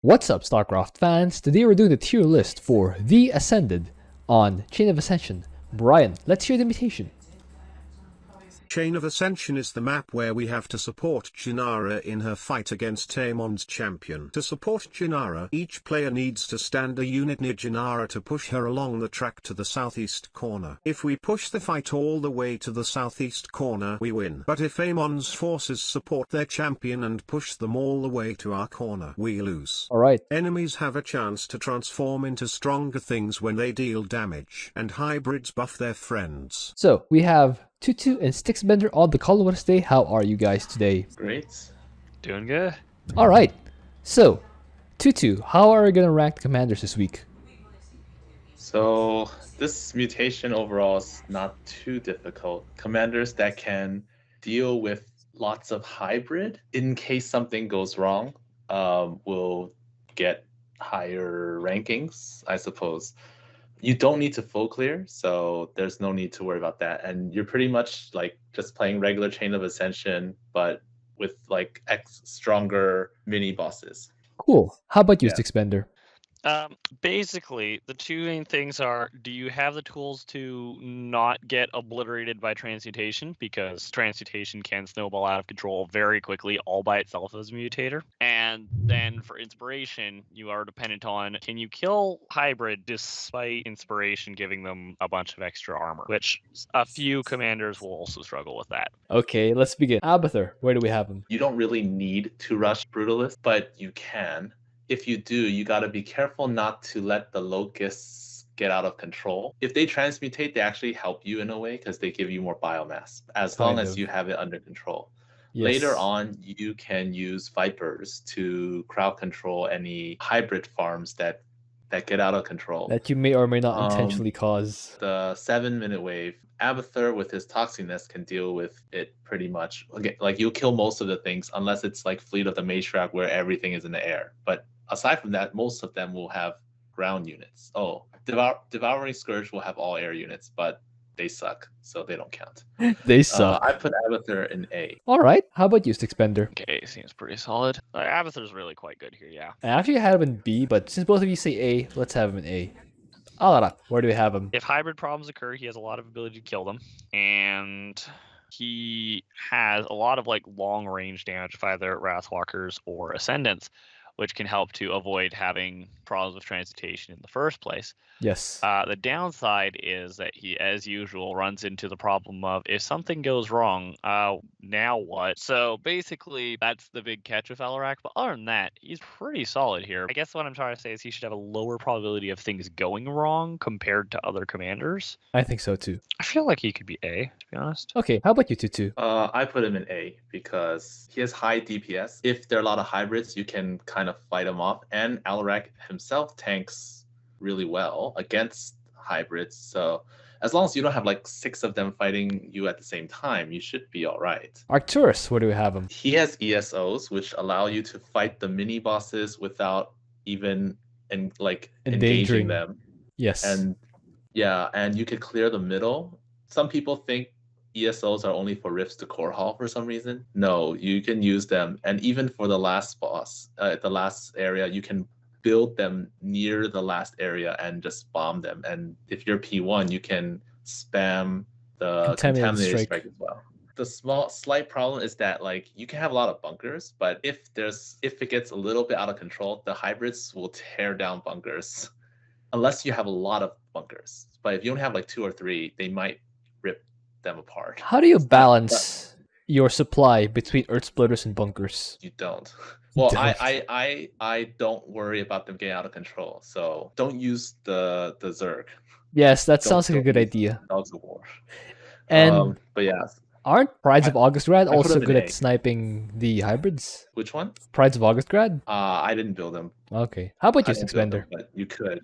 What's up, Starcraft fans? Today we're doing the tier list for The Ascended on Chain of Ascension. Brian, let's hear the mutation. Chain of Ascension is the map where we have to support Jinara in her fight against Amon's champion. To support Jinara, each player needs to stand a unit near Jinara to push her along the track to the southeast corner. If we push the fight all the way to the southeast corner, we win. But if Amon's forces support their champion and push them all the way to our corner, we lose. Alright. Enemies have a chance to transform into stronger things when they deal damage, and hybrids buff their friends. So, we have Tutu and Stixbender on the call with us today. How are you guys today? Great. Doing good. Alright. So, Tutu, how are we going to rank the commanders this week? So this mutation overall is not too difficult. Commanders that can deal with lots of hybrid in case something goes wrong will get higher rankings, I suppose. You don't need to full clear, so there's no need to worry about that. And you're pretty much like just playing regular Chain of Ascension, but with like stronger mini bosses. Cool. How about you, Yeah. Stixbender? Basically, the two main things are, do you have the tools to not get obliterated by transmutation? Because transmutation can snowball out of control very quickly all by itself as a mutator. And then for inspiration, you are dependent on, can you kill hybrid despite inspiration giving them a bunch of extra armor? Which a few commanders will also struggle with that. Okay, let's begin. Abathur, where do we have him? You don't really need to rush Brutalist, but you can. If you do, you got to be careful not to let the locusts get out of control. If they transmutate, they actually help you in a way because they give you more biomass, as long as you have it under control. Yes. Later on, you can use Vipers to crowd control any hybrid farms that get out of control. That you may or may not intentionally cause. The 7-minute wave, Abathur with his Toxiness can deal with it pretty much. Okay, like you'll kill most of the things unless it's like Fleet of the Matriarch where everything is in the air. But aside from that, most of them will have ground units. Oh, Devouring Scourge will have all air units, but they suck, so they don't count. They suck. I put Abathur in A. Alright, how about you, Stixbender? Okay, seems pretty solid. Abathur's really quite good here, yeah. I actually had him in B, but since both of you say A, let's have him in A. Alarak, where do we have him? If hybrid problems occur, he has a lot of ability to kill them, and he has a lot of like long range damage with either Wrathwalkers or Ascendants, which can help to avoid having problems with transmutation in the first place. Yes. The downside is that he, as usual, runs into the problem of if something goes wrong, now what? So basically, that's the big catch with Alarak. But other than that, he's pretty solid here. I guess what I'm trying to say is he should have a lower probability of things going wrong compared to other commanders. I think so too. I feel like he could be A, to be honest. Okay, how about you, Tutu? I put him in A because he has high DPS. If there are a lot of hybrids, you can kind of fight him off. And Alarak himself tanks really well against hybrids. So as long as you don't have like 6 of them fighting you at the same time, you should be all right. Arcturus, where do we have him? He has ESOs, which allow you to fight the mini bosses without even engaging them. Yes. And yeah, and you could clear the middle. Some people think ESOs are only for Rifts to Core Hall for some reason. No, you can use them. And even for the last boss, the last area, you can build them near the last area and just bomb them. And if you're P1, you can spam the Contaminated Strike as well. The slight problem is that like you can have a lot of bunkers, but if it gets a little bit out of control, the hybrids will tear down bunkers unless you have a lot of bunkers. But if you only have like 2 or 3, they might rip them apart. How do you balance your supply between Earth Splitters and bunkers? You don't. Well, I don't worry about them getting out of control. So don't use the Zerg. Yes, that sounds like a good idea. Dogs of War. And but yeah, aren't Prides of Augustgrad I put also them in good A. at sniping the hybrids? Which one? Prides of Augustgrad? I didn't build them. Okay. How about you, I didn't build them, Stixbender? but you could.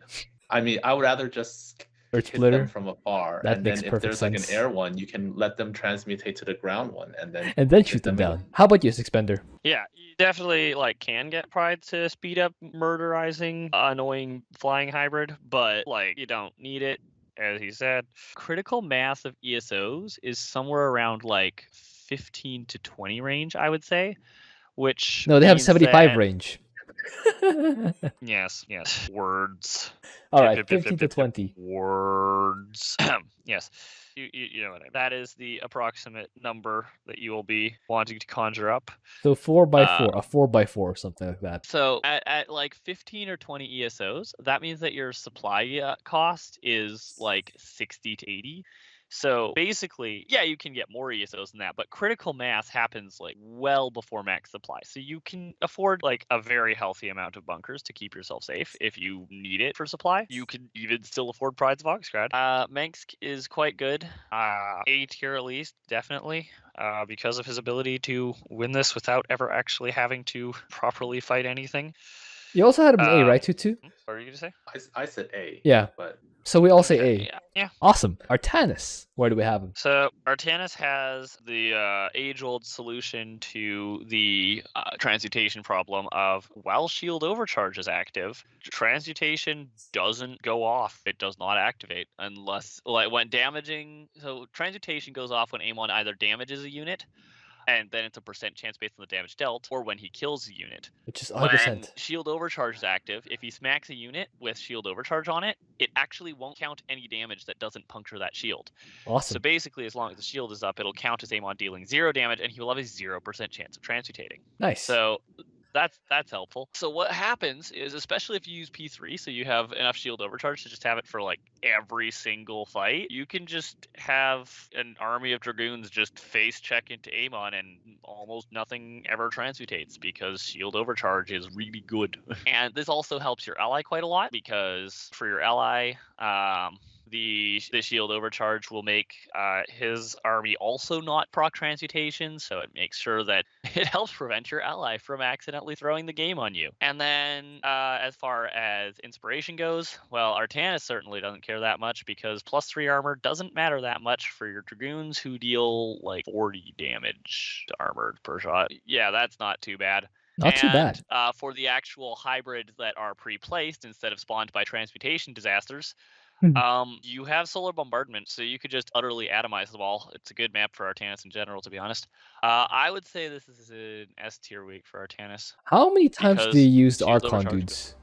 I mean, I would rather just Earth hit Splitter? them from afar, That and makes then if perfect there's sense. like an air one, you can let them transmutate to the ground one, and then shoot them down. How about you, Stixbender? Yeah, you definitely like can get Pride to speed up murderizing annoying flying hybrid, but like you don't need it. As he said, critical mass of ESOs is somewhere around like 15 to 20 range, I would say. Which No, they have means 75 that- range. Yes. Words. All right, Pip, pip, 15 pip, to pip, pip. 20. Words. Yes. You know what I mean. That is the approximate number that you will be wanting to conjure up. So 4 by Uh, 4, a 4 by 4 or something like that. So at like 15 or 20 ESOs, that means that your supply cost is like 60 to 80. So basically, yeah, you can get more ESOs than that, but critical mass happens like well before max supply. So you can afford like a very healthy amount of bunkers to keep yourself safe if you need it for supply. You can even still afford Prides of Oxgrad. Mengsk is quite good. A tier at least, definitely. Because of his ability to win this without ever actually having to properly fight anything. You also had him an A, right, Tutu? What were you gonna say? I said A. Yeah. But So we all say Okay, A. yeah. Awesome. Artanis, where do we have him? So Artanis has the age-old solution to the transmutation problem of while shield overcharge is active, transmutation doesn't go off. It does not activate unless like when damaging. So transmutation goes off when Amon either damages a unit, and then it's a percent chance based on the damage dealt, or when he kills a unit. Which is When 100%. shield overcharge is active, if he smacks a unit with shield overcharge on it, it actually won't count any damage that doesn't puncture that shield. So Awesome. basically, as long as the shield is up, it'll count as Amon dealing 0 damage, and he will have a 0% chance of transmutating. Nice. So that's helpful. So what happens is, especially if you use P3, so you have enough shield overcharge to just have it for like every single fight, you can just have an army of dragoons just face check into Amon and almost nothing ever transmutates because shield overcharge is really good. And this also helps your ally quite a lot because for your ally, the shield overcharge will make his army also not proc transmutation, so it makes sure that it helps prevent your ally from accidentally throwing the game on you. And then as far as inspiration goes, well, Artanis certainly doesn't care that much because +3 armor doesn't matter that much for your dragoons who deal like 40 damage to armored per shot. Yeah, that's not too bad. Not too bad. For the actual hybrids that are pre-placed instead of spawned by transmutation disasters, you have solar bombardment, so you could just utterly atomize the wall. It's a good map for Artanis in general, to be honest. I would say this is an S tier week for Artanis. How many times do because you use the shield Archon overcharge dudes?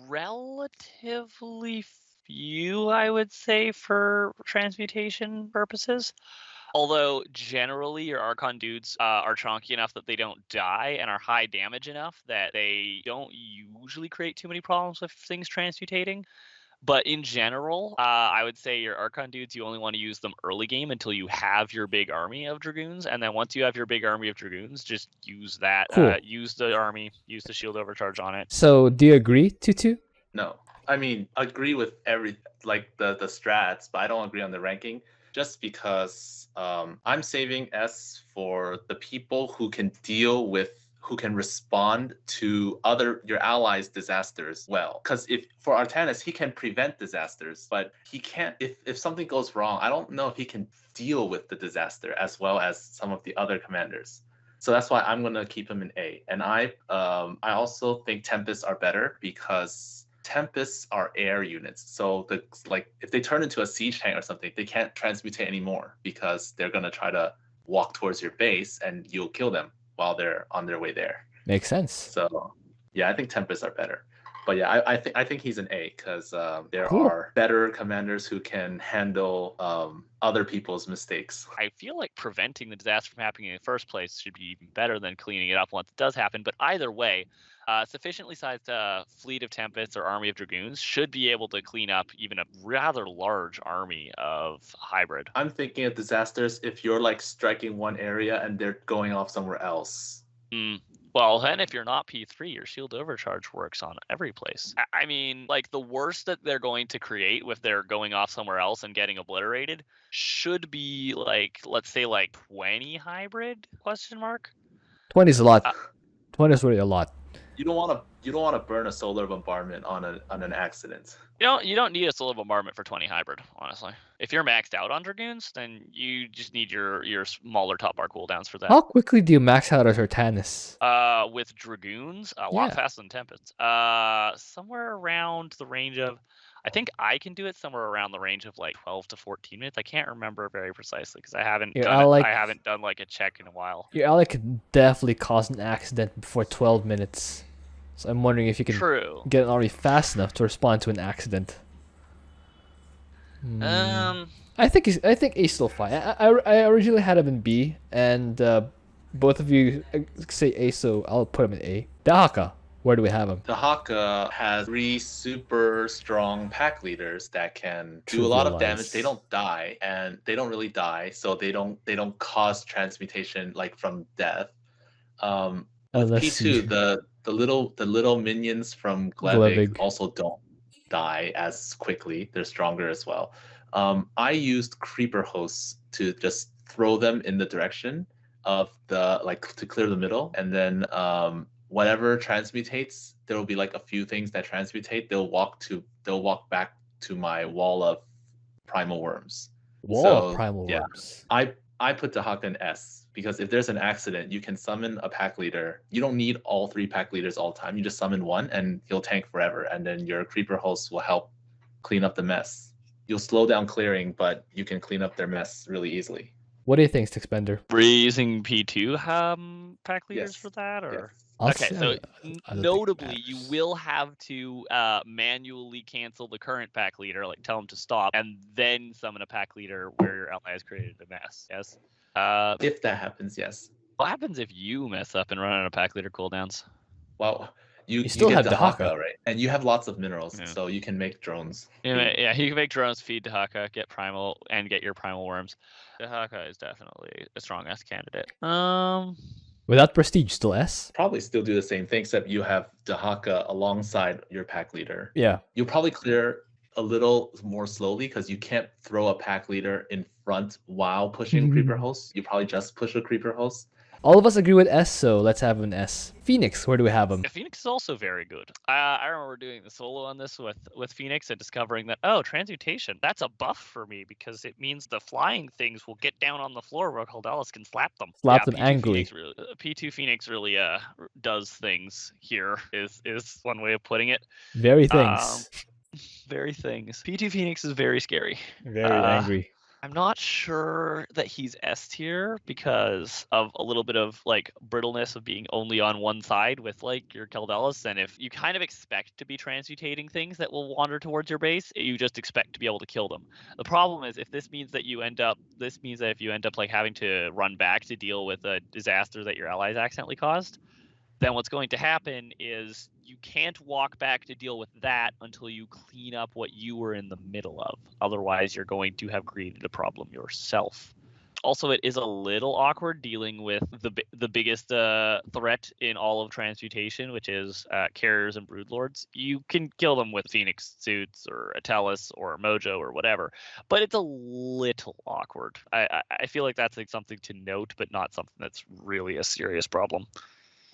Relatively few, I would say, for transmutation purposes. Although generally your Archon dudes are chunky enough that they don't die and are high damage enough that they don't usually create too many problems with things transmutating. But in general, I would say your Archon dudes, you only want to use them early game until you have your big army of Dragoons. And then once you have your big army of Dragoons, just use that. Cool. Use the army, use the shield overcharge on it. So do you agree, Tutu? no. I mean, agree with every like the strats, but I don't agree on the ranking just because I'm saving S for the people who can deal with who can respond to your allies' disasters well. Because if for Artanis, he can prevent disasters, but he can't if something goes wrong, I don't know if he can deal with the disaster as well as some of the other commanders. So that's why I'm gonna keep him in A. And I also think Tempests are better because Tempests are air units. So if they turn into a siege tank or something, they can't transmutate anymore because they're gonna try to walk towards your base and you'll kill them while they're on their way there. Makes sense. So yeah, I think Tempests are better. But yeah, I think he's an A because there Cool. are better commanders who can handle other people's mistakes. I feel like preventing the disaster from happening in the first place should be even better than cleaning it up once it does happen. But either way, sufficiently sized fleet of Tempests or army of Dragoons should be able to clean up even a rather large army of hybrid. I'm thinking of disasters if you're like striking one area and they're going off somewhere else. Well, then if you're not P3, your shield overcharge works on every place. I mean, like the worst that they're going to create with their going off somewhere else and getting obliterated should be like, let's say like 20 hybrid ? 20 is a lot. 20 is really a lot. You don't want to burn a solar bombardment on an accident. You don't need a solar bombardment for 20 hybrid, honestly. If you're maxed out on Dragoons, then you just need your smaller top bar cooldowns for that. How quickly do you max out as Artanis? With Dragoons, a lot faster than Tempests. Somewhere around the range of, I think I can do it somewhere around the range of like 12 to 14 minutes. I can't remember very precisely because I haven't done like a check in a while. Your ally could definitely cause an accident before 12 minutes. So I'm wondering if you can True. get an army fast enough to respond to an accident. I think A's still fine. I originally had him in B, and both of you say A, so I'll put him in A. Dehaka, where do we have him? Dehaka has 3 super strong pack leaders that can do a lot of damage. They Trivialize. don't die, and they don't really die, so they don't cause transmutation like from death. With Unless P2, you the little minions from Glevig. Glevig also don't die as quickly. They're stronger as well. I used creeper hosts to just throw them in the direction of the to clear the middle, and then whatever transmutates, there will be like a few things that transmutate. They'll walk back to my wall of primal worms. Wall of primal worms. I put Dehaka in S because if there's an accident, you can summon a pack leader. You don't need all 3 pack leaders all the time. You just summon one and he'll tank forever, and then your creeper hosts will help clean up the mess. You'll slow down clearing, but you can clean up their mess really easily. What do you think, Stickspender? Raising P2 pack leaders Yes. for that, or Yes. okay? So notably, you will have to manually cancel the current pack leader, like tell him to stop, and then summon a pack leader where your ally has created a mess. Yes. If that happens, yes. What happens if you mess up and run out of pack leader cooldowns? Well, you still get have Dehaka, right? And you have lots of minerals, Yeah. so you can make drones. Yeah, you can make drones, feed Dehaka, get primal, and get your primal worms. Dehaka is definitely a strong S candidate. Without prestige, still S? Probably still do the same thing, except you have Dehaka alongside your pack leader. Yeah. You'll probably clear a little more slowly because you can't throw a pack leader in front while pushing creeper hosts. You probably just push a creeper host. All of us agree with S, so let's have an S. Phoenix, where do we have him? Phoenix is also very good. I remember doing the solo on this with Phoenix and discovering that, oh, transmutation, that's a buff for me because it means the flying things will get down on the floor where Caldalis can slap them. Slap them angrily. P2 Phoenix really does things here, is one way of putting it. Very things. Very things. P2 Phoenix is very scary. Very angry. I'm not sure that he's S tier because of a little bit of like brittleness of being only on one side with like your Caldalis, and if you kind of expect to be transmutating things that will wander towards your base, you just expect to be able to kill them. The problem is if this means that if you end up like having to run back to deal with a disaster that your allies accidentally caused, then what's going to happen is you can't walk back to deal with that until you clean up what you were in the middle of. Otherwise, you're going to have created a problem yourself. Also, it is a little awkward dealing with the biggest threat in all of Transmutation, which is Carriers and Broodlords. You can kill them with Phoenix Suits or Atalis or Mojo or whatever, but it's a little awkward. I feel like that's like something to note, but not something that's really a serious problem.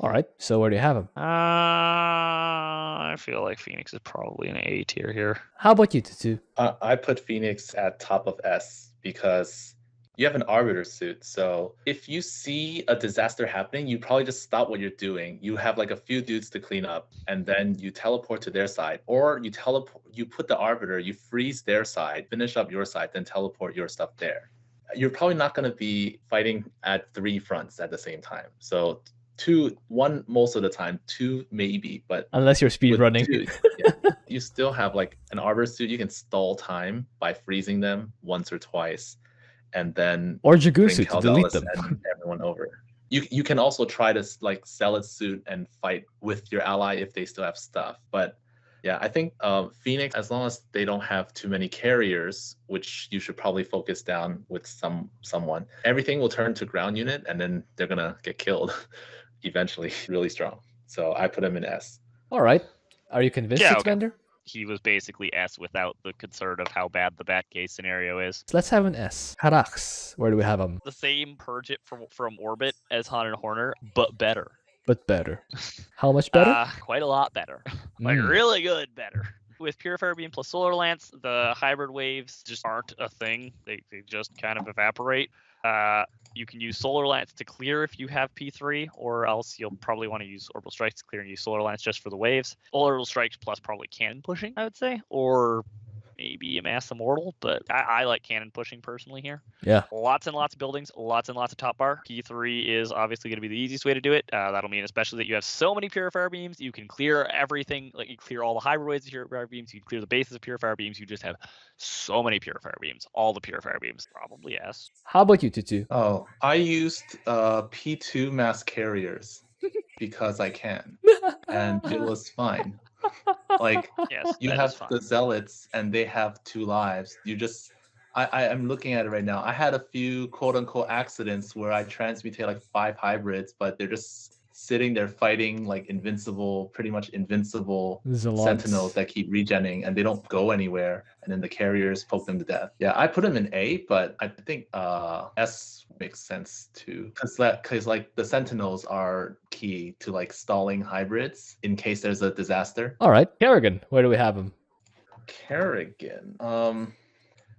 All right, so where do you have him? I feel like Phoenix is probably an A tier here. How about you, Tutu? I put Phoenix at top of S because you have an Arbiter suit. So if you see a disaster happening, you probably just stop what you're doing. You have like a few dudes to clean up, and then you teleport to their side, or you put the Arbiter, you freeze their side, finish up your side, then teleport your stuff there. You're probably not going to be fighting at 3 fronts at the same time. So 1 most of the time, 2 maybe, but unless you're speed running, you still have like an Arbiter suit. You can stall time by freezing them once or twice, and then or Jagusu to delete them. And everyone over. You can also try to like sell its suit and fight with your ally if they still have stuff. But yeah, I think Phoenix, as long as they don't have too many carriers, which you should probably focus down with someone, everything will turn to ground unit, and then they're gonna get killed. Eventually, really strong. So I put him in S. All right. Are you convinced, Sixbender? He was basically S without the concern of how bad the bad case scenario is. So let's have an S. Karax, where do we have him? The same purge it from orbit as Han and Horner, but better. But better. How much better? Quite a lot better. Like really good better. With Purifier Beam plus Solar Lance, the hybrid waves just aren't a thing. They just kind of evaporate. You can use Solar Lance to clear if you have P3, or else you'll probably want to use Orbital Strikes to clear and use Solar Lance just for the waves. Orbital Strikes plus probably cannon pushing, I would say. Or maybe a Mass Immortal, but I like cannon pushing personally here. Yeah. Lots and lots of buildings, lots and lots of top bar. P3 is obviously going to be the easiest way to do it. That'll mean especially that you have so many Purifier Beams, you can clear everything. Like you clear all the hybrid waves of Purifier Beams, you can clear the bases of Purifier Beams. You just have so many Purifier Beams. All the Purifier Beams, probably yes. How about you, Tutu? Oh, I used P2 mass carriers because I can, and it was fine. Like Yes, you that is have fine. the zealots and they have 2 lives. You just I'm looking at it right now. I had a few quote unquote accidents where I transmutate like 5 hybrids, but they're just sitting there fighting like pretty much invincible Zealots. sentinels that keep regenning and they don't go anywhere. And then the carriers poke them to death. Yeah, I put them in A, but I think S makes sense too, because like the sentinels are key to like stalling hybrids in case there's a disaster. All right, Kerrigan, where do we have him? Kerrigan.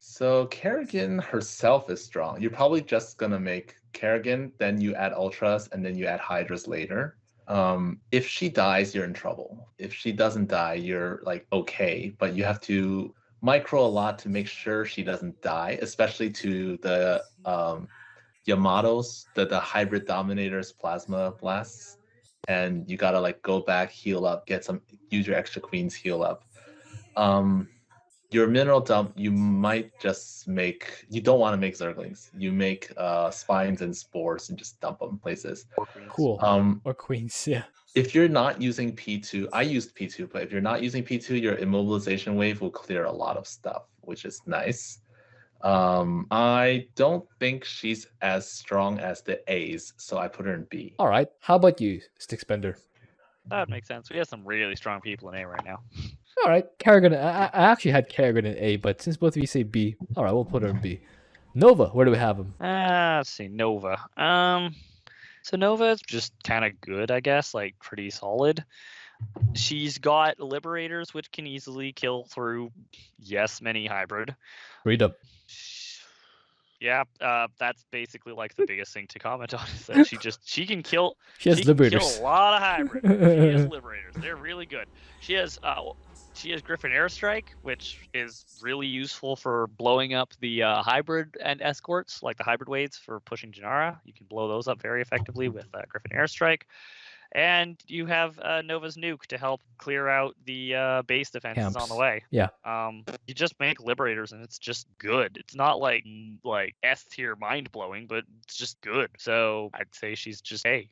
So Kerrigan herself is strong. You're probably just gonna make Kerrigan, then you add Ultras, and then you add Hydras later. If she dies, you're in trouble. If she doesn't die, you're like okay, but you have to micro a lot to make sure she doesn't die, especially to the Yamatos, the hybrid dominators plasma blasts. And you gotta like go back, heal up, use your extra queens, heal up. Your mineral dump, you might just you don't want to make Zerglings. You make spines and spores and just dump them places. Cool. Or Queens, yeah. If you're not using P2, I used P2, but if you're not using P2, your immobilization wave will clear a lot of stuff, which is nice. I don't think she's as strong as the A's, so I put her in B. All right, how about you, Stickspender? That would make sense. We have some really strong people in A right now. All right, Kerrigan. I actually had Kerrigan in A, but since both of you say B, all right, we'll put her in B. Nova, where do we have him? Let's see, Nova. So Nova is just kind of good, I guess, like pretty solid. She's got Liberators, which can easily kill through, yes, many hybrid. Freedom. Yeah, that's basically like the biggest thing to comment on is that she can kill. She has Can Liberators. kill a lot of hybrid. She has Liberators. They're really good. She has Griffin Airstrike, which is really useful for blowing up the hybrid and escorts, like the hybrid waves for pushing Jinara. You can blow those up very effectively with Griffin Airstrike. And you have Nova's Nuke to help clear out the base defenses Camps. on the way. Yeah. You just make Liberators, and it's just good. It's not like S tier mind blowing, but it's just good. So I'd say she's just A.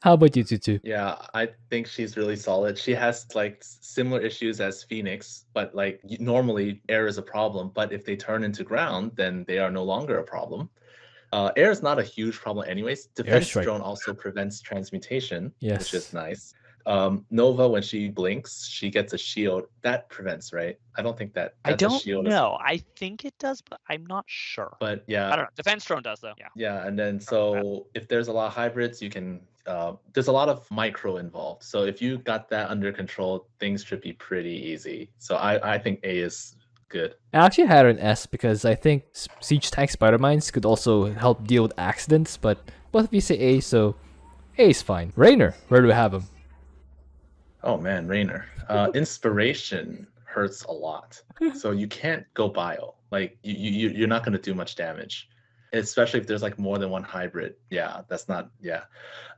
How about you, Tutu? Yeah, I think she's really solid. She has like similar issues as Fenix, but like normally air is a problem, but if they turn into ground, then they are no longer a problem. Air is not a huge problem anyways. Defense Airstrike. drone also prevents transmutation, Yes. which is nice. Nova, when she blinks, she gets a shield. That prevents, right? I don't think that's I a don't shield. know. I think it does, but I'm not sure. But yeah. I don't know. Defense drone does though. Yeah. Yeah, and then so if there's a lot of hybrids, you can there's a lot of micro involved. So if you got that under control, things should be pretty easy. So I think A is good. I actually had her in S because I think Siege Tank Spider Mines could also help deal with accidents, but both of you say A, so A is fine. Raynor, where do we have him? Oh man, Raynor. Inspiration hurts a lot. So you can't go bio. Like you're not gonna do much damage. Especially if there's like more than one hybrid. Yeah, that's not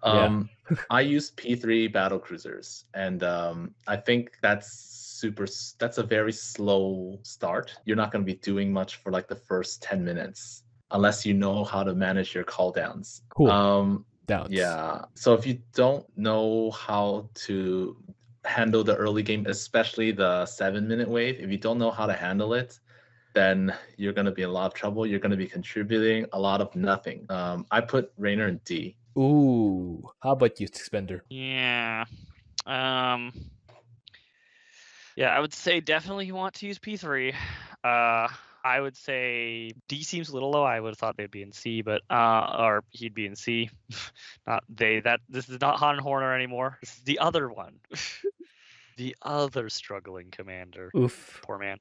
I use P3 battle cruisers, and I think that's a very slow start. You're not going to be doing much for like the first 10 minutes unless you know how to manage your cooldowns. Cool. Doubts. Yeah. So if you don't know how to handle the early game, especially the 7-minute wave, if you don't know how to handle it, then you're going to be in a lot of trouble. You're going to be contributing a lot of nothing. I put Raynor in D. Ooh. How about you, Spender? Yeah. Yeah, I would say definitely you want to use P3. I would say D seems a little low. I would have thought they'd be in C, but or he'd be in C. Not they. This is not Han Horner anymore. This is the other one. The other struggling commander. Oof. Poor man.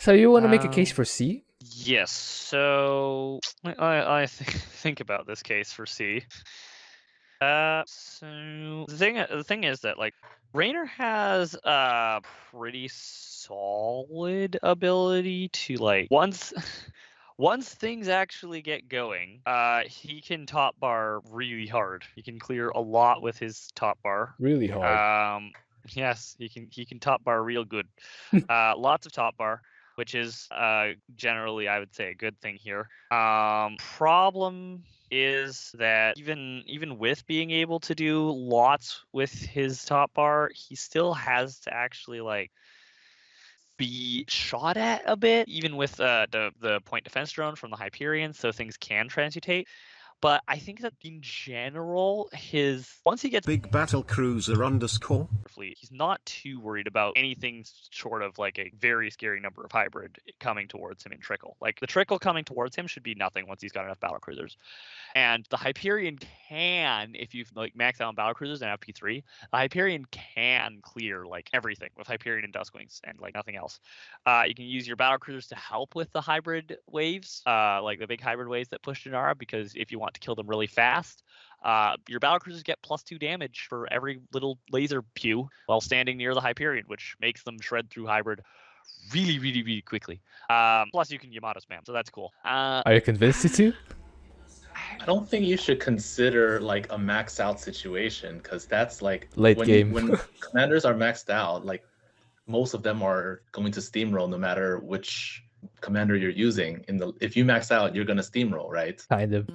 So you want to make a case for C? Yes. So I think about this case for C. So the thing is that like Raynor has a pretty solid ability to like once once things actually get going, he can top bar really hard. He can clear a lot with his top bar. Really hard. Yes, he can top bar real good. Lots of top bar, which is generally I would say a good thing here. Problem is that even with being able to do lots with his top bar, he still has to actually like be shot at a bit, even with the point defense drone from the Hyperion, so things can transmutate. But I think that in general, once he gets Big battle cruiser _ fleet, he's not too worried about anything short of like a very scary number of hybrid coming towards him in trickle. Like the trickle coming towards him should be nothing once he's got enough battle cruisers. And the Hyperion can, if you've like maxed out on battle cruisers and have P3, the Hyperion can clear like everything with Hyperion and Duskwings and like nothing else. You can use your battle cruisers to help with the hybrid waves, like the big hybrid waves that push Jinara, because if you want to kill them really fast, your battle cruisers get +2 damage for every little laser pew while standing near the Hyperion, which makes them shred through hybrid really, really, really quickly. Plus, you can Yamato spam, so that's cool. Are you convinced to? I don't think you should consider like a max out situation, because that's like Late game. When commanders are maxed out, like most of them are going to steamroll no matter which commander you're using. If you max out, you're gonna steamroll, right? Kind of.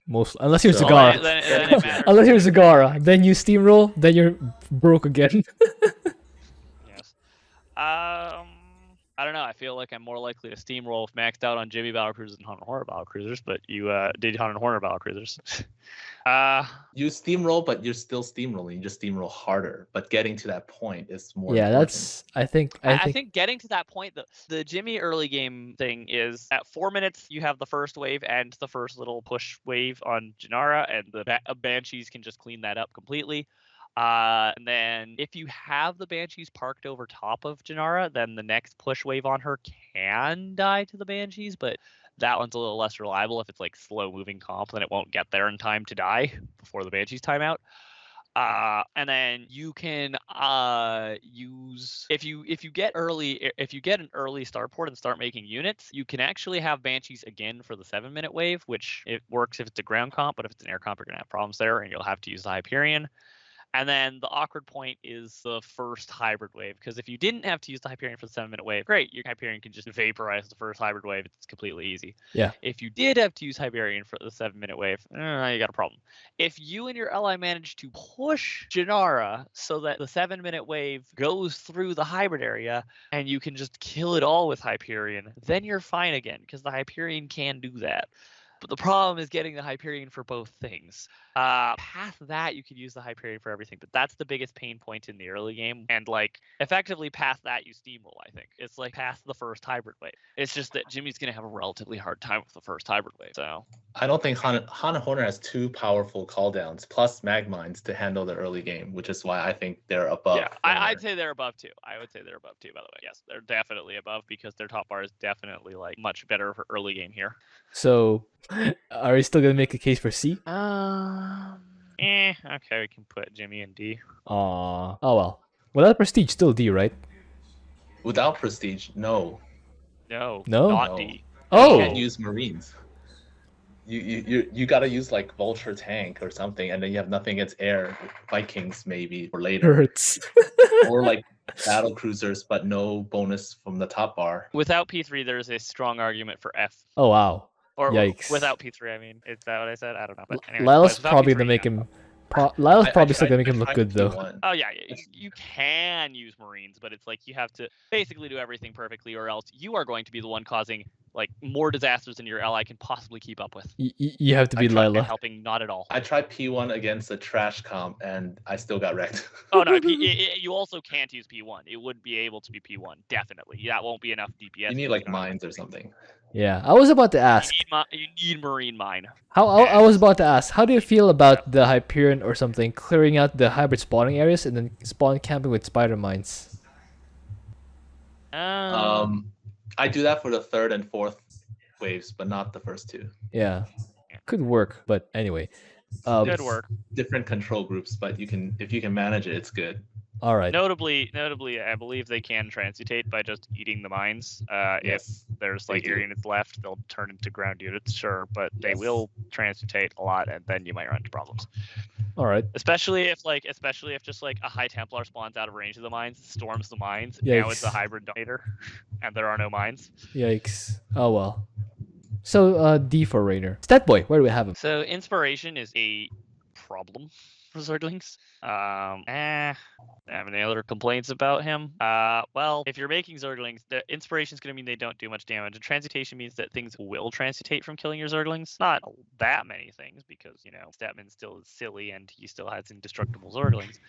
Most, unless you're So- Zagara. Then it matters. Unless you're Zagara, then you steamroll, then you're broke again. Yes. I don't know. I feel like I'm more likely to steamroll if maxed out on Jimmy battle cruisers than Hunter Horror battle cruisers, but you did Hunter Horror battle cruisers. You steamroll, but you're still steamrolling. You just steamroll harder. But getting to that point is more. Yeah, important. that's. I think. I think getting to that point, the Jimmy early game thing is at 4 minutes you have the first wave and the first little push wave on Jinara, and the Banshees can just clean that up completely. And then if you have the Banshees parked over top of Jinara, then the next push wave on her can die to the Banshees, but that one's a little less reliable. If it's like slow moving comp, then it won't get there in time to die before the Banshees time out. And then you can use if you get an early starport and start making units, you can actually have Banshees again for the 7-minute wave, which it works if it's a ground comp, but if it's an air comp, you're gonna have problems there, and you'll have to use the Hyperion. And then the awkward point is the first hybrid wave, because if you didn't have to use the Hyperion for the 7-minute wave, great, your Hyperion can just vaporize the first hybrid wave. It's completely easy. Yeah. If you did have to use Hyperion for the 7-minute wave, you got a problem. If you and your ally manage to push Jinara so that the 7-minute wave goes through the hybrid area and you can just kill it all with Hyperion, then you're fine again, because the Hyperion can do that. But the problem is getting the Hyperion for both things. Past that, you could use the Hyperion for everything, but that's the biggest pain point in the early game. And like, effectively past that, you steamroll, I think. It's like past the first hybrid wave. It's just that Jimmy's going to have a relatively hard time with the first hybrid wave. So I don't think Hana Horner has 2 powerful call-downs plus Magmines to handle the early game, which is why I think they're above. yeah, I'd say they're above 2. I would say they're above 2, by the way. Yes, they're definitely above, because their top bar is definitely like much better for early game here. So, are you still gonna make a case for C? Okay, we can put Jimmy in D. Oh well. Without prestige, still D, right? Without prestige, no. No, No? not No. D. You Oh, can't use Marines. You gotta use like Vulture tank or something, and then you have nothing against air, Vikings maybe for later, hurts. or like battle cruisers, but no bonus from the top bar. Without P3, there's a strong argument for F. Oh wow. Or Yikes. without P3, I mean, is that what I said? I don't know. But anyway, Lyle's without probably P3, gonna make yeah. him. Lyle's I probably still tried- gonna make I him look tried good though. P1. Oh yeah, you can use Marines, but it's like you have to basically do everything perfectly, or else you are going to be the one causing like more disasters than your ally can possibly keep up with. You have to I be tried And Lila. helping not at all. I tried P1 against a trash comp, and I still got wrecked. Oh no, you also can't use P1. It would be able to be P1, definitely. That won't be enough DPS. You need for like Jinara. mines or something. Yeah, I was about to ask. You need Marine Mine. I was about to ask. How do you feel about the Hyperion or something clearing out the hybrid spawning areas and then spawn camping with spider mines? I do that for the 3rd and 4th waves, but not the first 2. Yeah, could work. But anyway, Good It's work. different control groups, but if you can manage it, it's good. All right. Notably, I believe they can transmutate by just eating the mines. If Yes, there's they like air do. units left, they'll turn into ground units, sure, but they Yes. will transmutate a lot, and then you might run into problems. All right. Especially if just like a High Templar spawns out of range of the mines, storms the mines. Now it's a Yikes. hybrid dominator, and there are no mines. Yikes. Oh well. So D for Raynor. Stat boy, where do we have him? So inspiration is a problem for Zerglings. Have any other complaints about him? Well, if you're making Zerglings, the inspiration is going to mean they don't do much damage. And transmutation means that things will transmutate from killing your Zerglings. Not that many things, because, Stetmann still is silly and he still has indestructible Zerglings.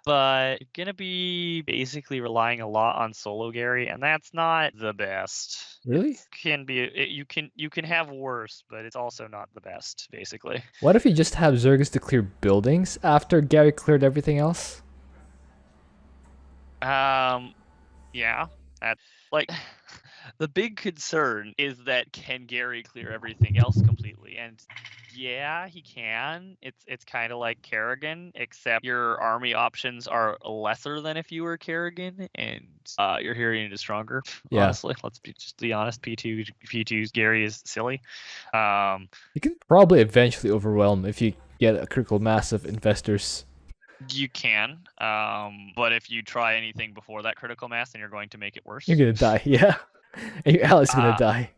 But you're going to be basically relying a lot on solo Gary, and that's not the best. Really? You can have worse, but it's also not the best, basically. What if you just have Zergus to clear buildings after Gary cleared everything else? Yeah. The big concern is that can Gary clear everything else completely? And yeah, he can. It's kind of like Kerrigan, except your army options are lesser than if you were Kerrigan, and your hero unit is stronger. Yeah. Honestly, let's be honest. P2's Gary is silly. You can probably eventually overwhelm if you get a critical mass of investors. You can, but if you try anything before that critical mass, then you're going to make it worse. You're gonna die, yeah. And your ally's gonna die.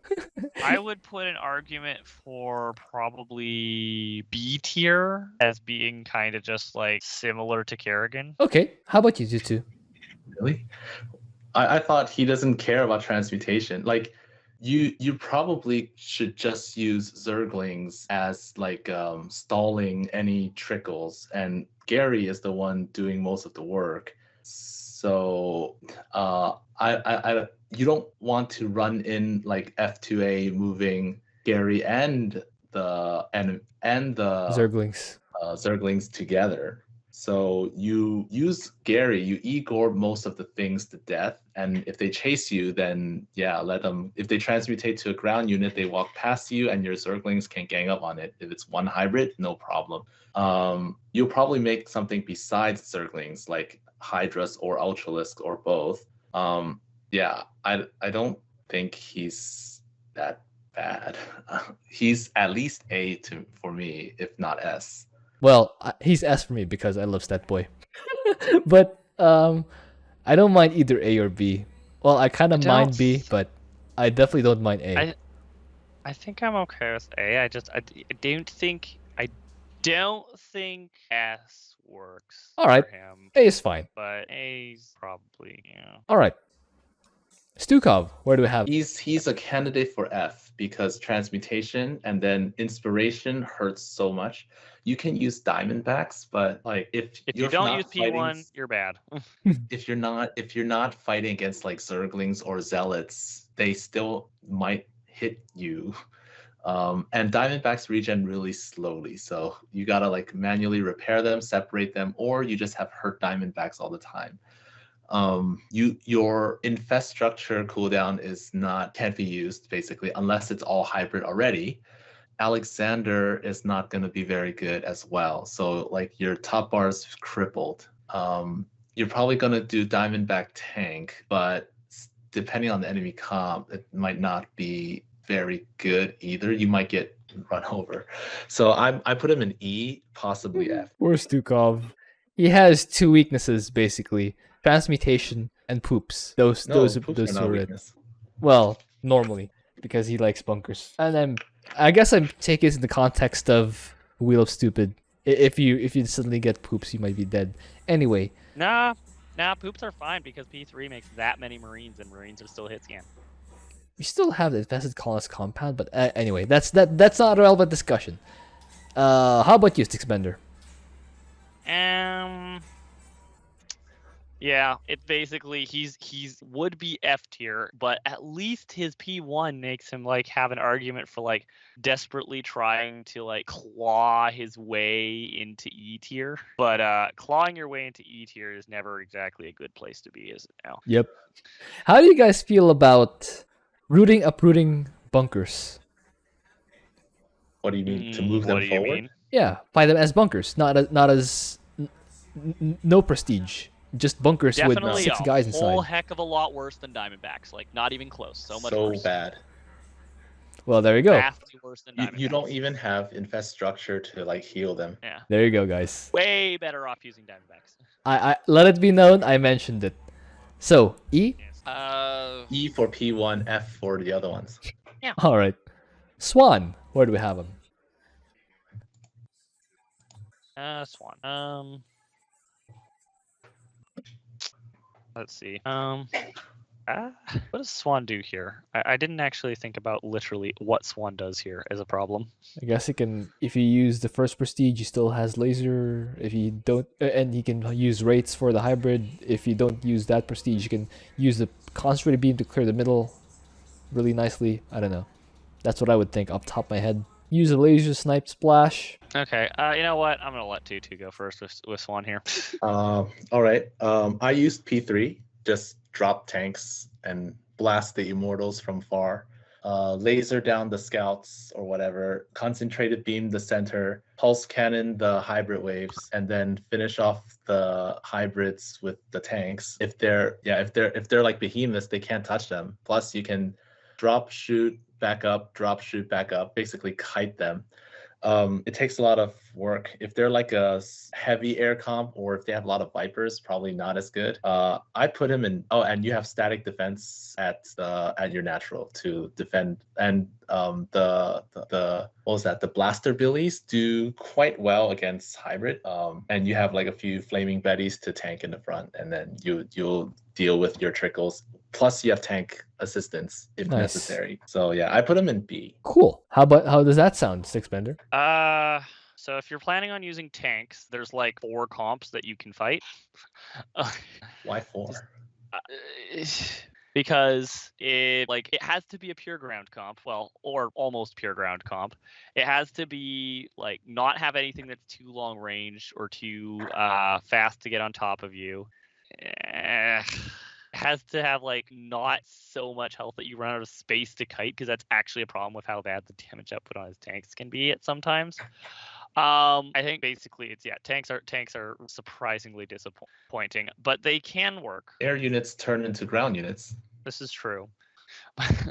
I would put an argument for probably B tier as being kind of just like similar to Kerrigan. Okay, how about you two? Really? I thought he doesn't care about transmutation. Like, you probably should just use Zerglings as like stalling any trickles, and Gary is the one doing most of the work. So you don't want to run in like F2A moving Gary and the Zerglings. Zerglings together. So you use Gary, you Igor most of the things to death, and if they chase you, then yeah, let them. If they transmutate to a ground unit, they walk past you, and your Zerglings can gang up on it. If it's one hybrid, no problem. You'll probably make something besides Zerglings, like Hydras or Ultralisk or both. Yeah, I don't think he's that bad. He's at least A for me, if not S. Well, he's S for me because I love Stat Boy. But I don't mind either A or B. Well, I kind of mind B, but I definitely don't mind A. I think I'm okay with A. I don't think S works. All right, for him, A is fine. but A's probably, yeah. All right. Stukov, where do we have? He's a candidate for F because transmutation and then inspiration hurts so much. You can use Diamondbacks, but like if you don't use P1, you're bad. if you're not fighting against like Zerglings or Zealots, they still might hit you. And Diamondbacks regen really slowly, so you gotta like manually repair them, separate them, or you just have hurt Diamondbacks all the time. Your infest structure cooldown can't be used basically unless it's all hybrid already. Alexander is not going to be very good as well, so like your top bar is crippled. You're probably going to do Diamondback tank, but depending on the enemy comp, it might not be very good either. You might get run over. So I put him in E, possibly F. Where's Stukov? He has two weaknesses basically: transmutation and poops. Those Poops are not it. weakness. Well, normally because he likes bunkers. And I guess I'm taking this in the context of Wheel of Stupid. If you suddenly get poops, you might be dead. Anyway. Nah, poops are fine because P3 makes that many Marines, and Marines are still hit scan. We still have the infested colonist compound, but anyway, that's not a relevant discussion. How about you, Stixbender? Yeah, it basically he's would be F tier, but at least his P1 makes him like have an argument for like desperately trying to like claw his way into E tier. But clawing your way into E tier is never exactly a good place to be, is it now? Yep. How do you guys feel about uprooting bunkers? What do you mean? To move them forward? Yeah, buy them as bunkers, not as no prestige, just bunkers with Definitely 6 a guys whole inside. heck of a lot worse than Diamondbacks. Like, not even close. So much So worse. bad. Well, there you go. Vastly worse than Diamondbacks. You don't even have infest structure to like heal them. Yeah. There you go, guys. Way better off using Diamondbacks. I let it be known I mentioned it. So E. Yes. E for P1, F for the other ones. All right. Swann. Where do we have him? Swann. Let's see. What does Swann do here? I didn't actually think about literally what Swann does here as a problem. I guess he can. If you use the first prestige, he still has laser. If you don't, and he can use rates for the hybrid. If you don't use that prestige, you can use the concentrated beam to clear the middle really nicely. I don't know. That's what I would think off the top of my head. Use a laser snipe splash. Okay. You know what? I'm gonna let Tutu go first with Swann here. All right. I used P3. Just drop tanks and blast the immortals from far. Laser down the scouts or whatever. Concentrated beam the center. Pulse cannon the hybrid waves, and then finish off the hybrids with the tanks. If they're like behemoths, they can't touch them. Plus, you can drop shoot back up, drop shoot back up. Basically, kite them. It takes a lot of work. If they're like a heavy air comp, or if they have a lot of Vipers, probably not as good. I put him in. Oh, and you have static defense at your natural to defend. And the what was that? The blaster billies do quite well against hybrid. And you have like a few flaming betties to tank in the front, and then you'll deal with your trickles. Plus, you have tank assistance if Nice. necessary. So yeah, I put him in B. Cool. How does that sound, Sixbender? So if you're planning on using tanks, there's like 4 comps that you can fight. Why 4? Because it has to be a pure ground comp, well, or almost pure ground comp. It has to be like not have anything that's too long range or too fast to get on top of you. Has to have like not so much health that you run out of space to kite, because that's actually a problem with how bad the damage output on his tanks can be at sometimes. I think basically it's tanks are surprisingly disappointing, but they can work. Air units turn into ground units. This is true.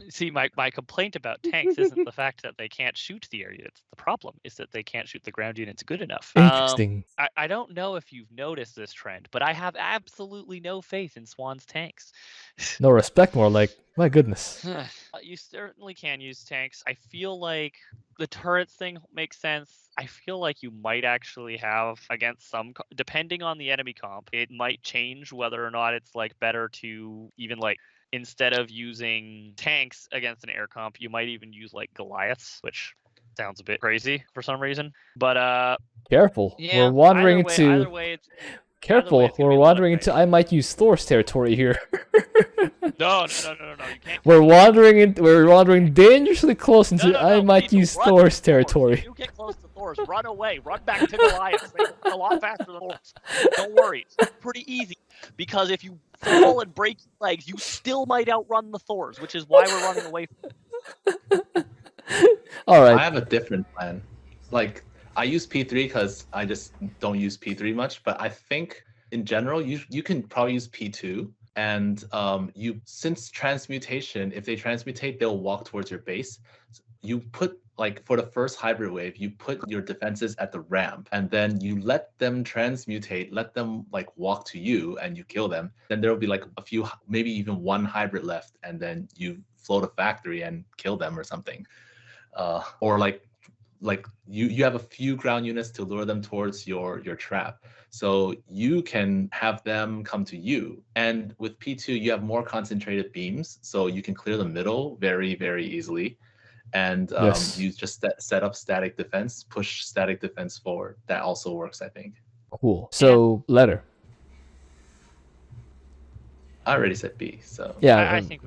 See, my complaint about tanks isn't the fact that they can't shoot the air units. The problem is that they can't shoot the ground units good enough. Interesting. I don't know if you've noticed this trend, but I have absolutely no faith in Swann's tanks. No respect, more like, my goodness. You certainly can use tanks. I feel like the turrets thing makes sense. I feel like you might actually have against some, depending on the enemy comp, it might change whether or not it's like better to even like, instead of using tanks against an air comp, you might even use like Goliaths, which sounds a bit crazy for some reason. But careful. yeah, We're wandering either way, into. Careful. We're wandering into. I might use Thor's territory here. No, you can't. We're wandering dangerously close into. I might use Thor's territory. If you get close to Thor's, run away. Run back to Goliath. They're a lot faster than Thor's. Don't worry. It's pretty easy. Because if you fall and break your legs, you still might outrun the Thors, which is why we're running away from them. All right. I have a different plan. Like, I use P3 because I just don't use P3 much, but I think in general you can probably use P2. And since transmutation, if they transmutate, they'll walk towards your base. You put, like, for the first hybrid wave, you put your defenses at the ramp, and then you let them transmutate, let them like walk to you, and you kill them. Then there'll be like a few, maybe even one hybrid left, and then you float a factory and kill them or something. Or like you have a few ground units to lure them towards your trap. So you can have them come to you. And with P2, you have more concentrated beams, so you can clear the middle very, very easily. And Yes. you just set up static defense, push static defense forward. That also works, I think. Cool. So, letter. I already said B, so. Yeah. I think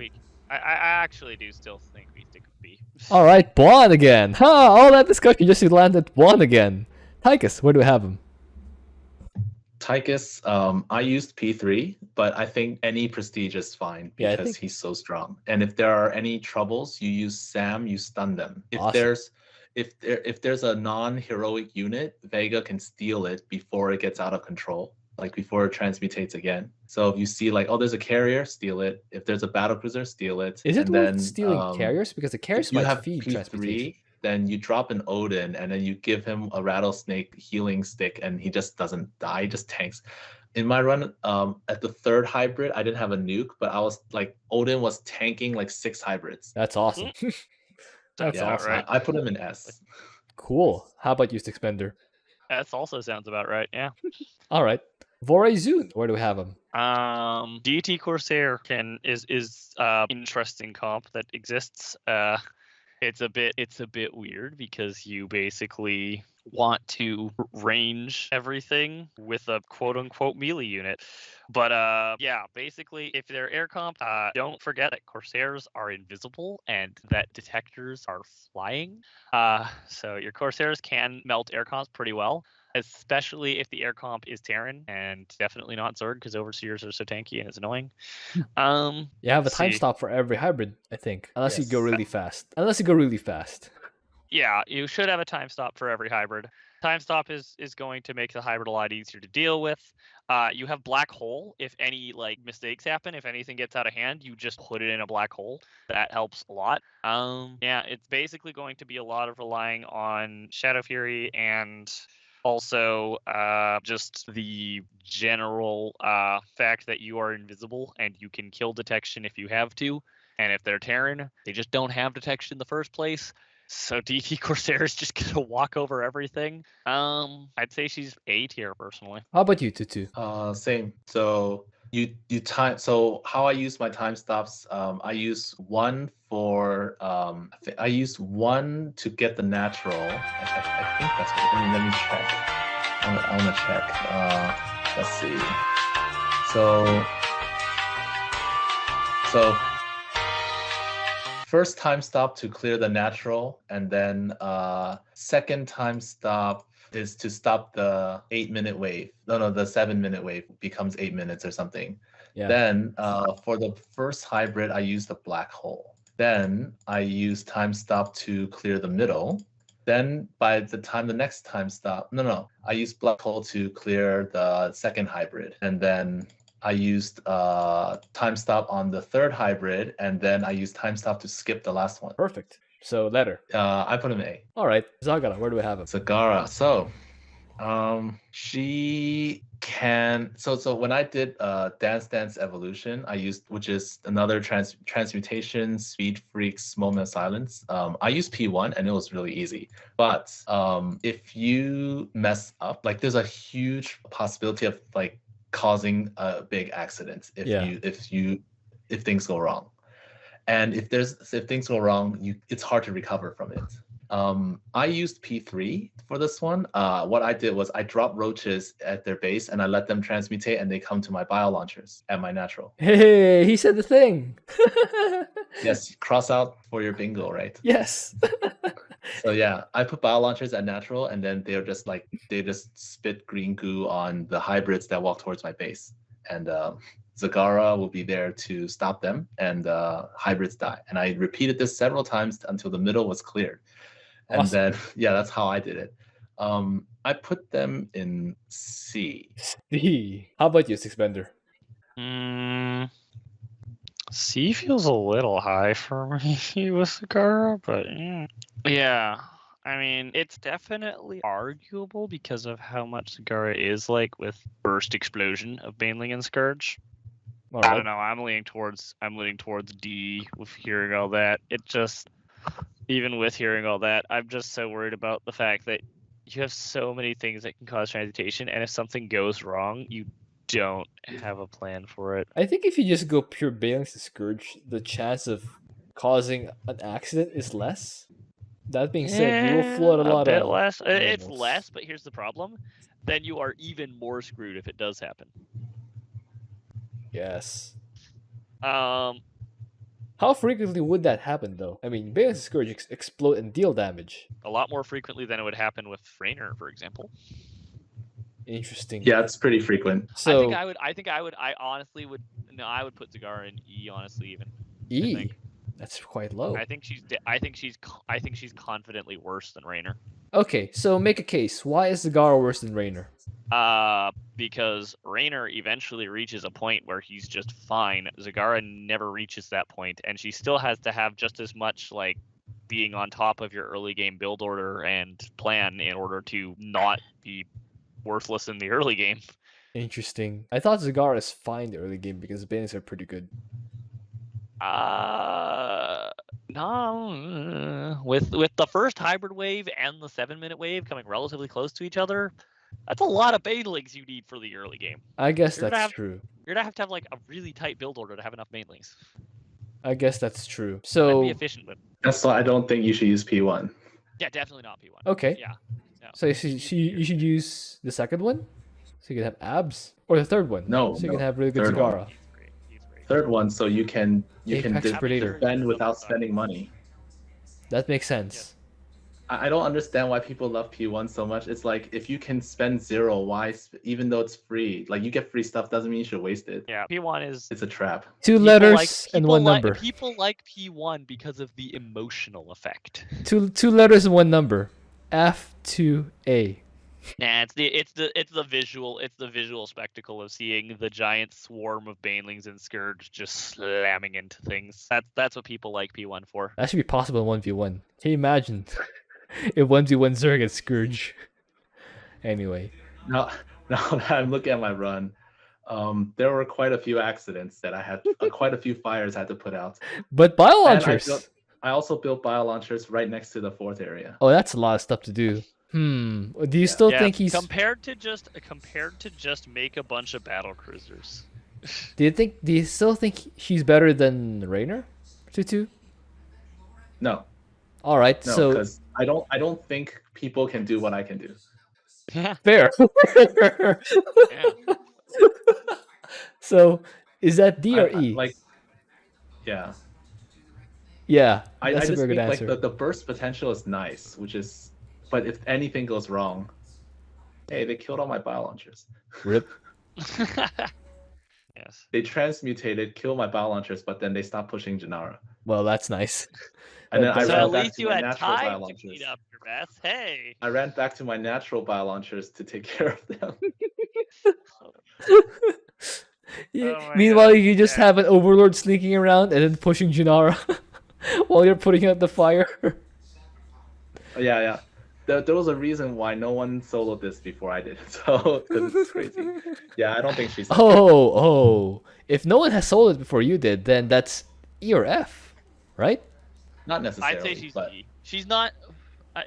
I actually do still think we stick with B. All right, Bond again. All that discussion just to land at Bond again. Tychus, where do we have him? Tychus, I used P3, but I think any prestige is fine Yeah, I because think- he's so strong. And if there are any troubles, you use Sam, you stun them. Awesome. if there's a non-heroic unit, Vega can steal it before it gets out of control, like before it transmutates again. So if you see like, oh, there's a carrier, steal it. If there's a battlecruiser, steal it. Is it And worth then stealing carriers? Because the if carriers you might have feed transmutation. P3, then you drop an Odin and then you give him a rattlesnake healing stick and he just doesn't die, he just tanks. In my run, at the third hybrid, I didn't have a nuke, but I was like, Odin was tanking like 6 hybrids. That's awesome. That's Yeah, awesome. right. I put him in S. Cool. How about you, Stixbender? That also sounds about right. Yeah. All right. Vorazun, where do we have him? DT Corsair is interesting comp that exists. It's a bit weird because you basically want to range everything with a quote unquote melee unit. But yeah, basically if they're air comp, don't forget that Corsairs are invisible and that detectors are flying. So your Corsairs can melt air comps pretty well, especially if the air comp is Terran, and definitely not Zerg because Overseers are so tanky and it's annoying. You have a time stop for every hybrid, I think, unless you go Yes. really fast. Unless you go really fast. Yeah, you should have a time stop for every hybrid. Time stop is going to make the hybrid a lot easier to deal with. You have black hole. If any like mistakes happen, if anything gets out of hand, you just put it in a black hole. That helps a lot. Yeah, it's basically going to be a lot of relying on Shadow Fury and also just the general fact that you are invisible and you can kill detection if you have to. And if they're Terran, they just don't have detection in the first place. So DT Corsair is just gonna walk over everything. I'd say she's A tier personally. How about you, Tutu? Same. So you time. So how I use my time stops. I use one for. I use one to get the natural. I think that's what. Let me check. I want to check. Let's see. So first time stop to clear the natural, and then second time stop is to stop the 8-minute wave. No, the 7-minute wave becomes 8 minutes or something. Yeah. Then for the first hybrid, I use the black hole. Then I use time stop to clear the middle. Then by the time the next time stop, I use black hole to clear the second hybrid. And then I used time stop on the third hybrid, and then I used time stop to skip the last one. Perfect. So letter. I put him A. All right. Zagara, where do we have him? Zagara. So she can. So when I did Dance Evolution, I used, which is another transmutation, speed freaks, moment of silence. I used P1 and it was really easy. But if you mess up, like there's a huge possibility of like causing a big accident if things go wrong. And if things go wrong, it's hard to recover from it. I used P3 for this one. What I did was I dropped roaches at their base and I let them transmutate and they come to my bio launchers at my natural. Hey, he said the thing. Yes, cross out for your bingo, right? Yes. So yeah, I put bio launchers at natural and then they just spit green goo on the hybrids that walk towards my base. And Zagara will be there to stop them and hybrids die. And I repeated this several times until the middle was cleared. And Awesome. then, yeah, that's how I did it. I put them in C. C. How about you, Sixbender? C feels a little high for me with Zagara, but yeah. I mean, it's definitely arguable because of how much Zagara is like with burst explosion of Baneling and Scourge. All right. I don't know. I'm leaning towards D with hearing all that. It just, even with hearing all that, I'm just so worried about the fact that you have so many things that can cause transmutation, and if something goes wrong, you don't have a plan for it. I think if you just go pure Balance to Scourge, the chance of causing an accident is less. That being said, you will flood a lot bit of less. It's animals. less, but here's the problem: then you are even more screwed if it does happen. Yes. How frequently would that happen, though? I mean, Balance to Scourge explode and deal damage. A lot more frequently than it would happen with Raynor, for example. Interesting. Yeah, it's pretty frequent. So I honestly would. No, I would put Zagara in E. Honestly, even E. That's quite low. I think she's confidently worse than Raynor. Okay, so make a case. Why is Zagara worse than Raynor? Because Raynor eventually reaches a point where he's just fine. Zagara never reaches that point, and she still has to have just as much like being on top of your early game build order and plan in order to not be worthless in the early game. Interesting. I thought Zagara is fine the early game because bands are pretty good. No, with the first hybrid wave and the 7-minute wave coming relatively close to each other, that's a lot of banelings you need for the early game. I guess You're gonna that's have- true. You're gonna have to have like a really tight build order to have enough banelings. I guess that's true. And So be efficient with. That's why I don't think you should use P1. Yeah, definitely not P1. okay. Yeah. So you should use the second one, so you can have abs, or the third one. No, so you no, can have really good third one. Zagara. He's great. He's great. Third one, so you can Apex Predator. defend without spending money. That makes sense. I don't understand why people love P1 so much. It's like if you can spend 0, why? Even though it's free, like you get free stuff doesn't mean you should waste it. Yeah, P1 is. It's a trap. Two people letters like- and people one like- number. People like P1 because of the emotional effect. Two letters and one number. F2A. Nah, it's the visual spectacle of seeing the giant swarm of banelings and scourge just slamming into things. That's what people like P1 for. That should be possible in 1v1. Can you imagine if 1v1 Zerg against Scourge? Anyway. Now that I'm looking at my run, there were quite a few accidents that I had, quite a few fires I had to put out. But bio And launchers. I also built bio launchers right next to the 4th area. Oh, that's a lot of stuff to do. Do you still think he's? compared to just make a bunch of battle cruisers? Do you still think she's better than Raynor? 2-2. No, All right. no, So because I don't think people can do what I can do. Yeah. fair. Yeah. So is that D or E? Yeah. Yeah, I that's a just very good think answer. like the burst potential is nice, but if anything goes wrong, hey, they killed all my bio launchers. Rip. Yes. They transmutated, killed my bio launchers, but then they stopped pushing Janara. Well, that's nice. And then I So So ran at back least to you my had natural bio time to launchers. clean up your mess. Hey. I ran back to my natural bio launchers to take care of them. Yeah, Oh my meanwhile, God, you just yeah. have an overlord sneaking around and then pushing Janara while you're putting out the fire. Yeah. There was a reason why no one soloed this before I did. So, because it's crazy. Yeah, I don't think she's. Oh. If no one has sold it before you did, then that's E or F, right? Not necessarily. I'd say she's but E. She's not.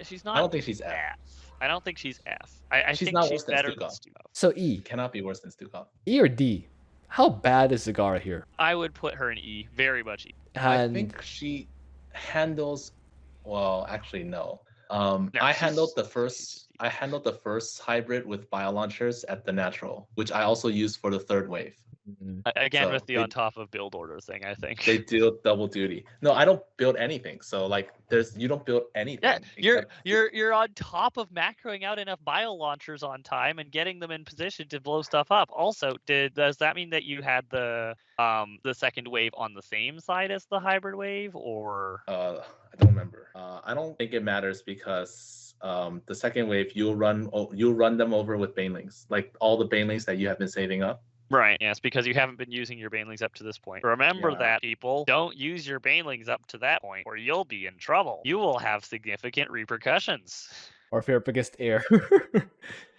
She's not. I don't think she's F. I don't think she's F. I She's think not she's worse than better than Stukov. Stukov. So E. Cannot be worse than Stukov. E or D? How bad is Zagara here? I would put her in E. Very much E. I And think she handles. Well, actually, no. No, I she's- handled the she's- first. I handled the first hybrid with bio launchers at the natural, which I also used for the 3rd wave. Again, So with the they- on top of build order thing, I think. They do double duty. No, I don't build anything. So like, you don't build anything. Yeah, except- you're on top of macroing out enough bio launchers on time and getting them in position to blow stuff up. Also, does that mean that you had the second wave on the same side as the hybrid wave, or? I don't remember. I don't think it matters because the second wave you'll run them over with banelings, like all the banelings that you have been saving up. Right. Yes, because you haven't been using your banelings up to this point. Remember Yeah. that, people. Don't use your banelings up to that point, or you'll be in trouble. You will have significant repercussions. or if you're up against air.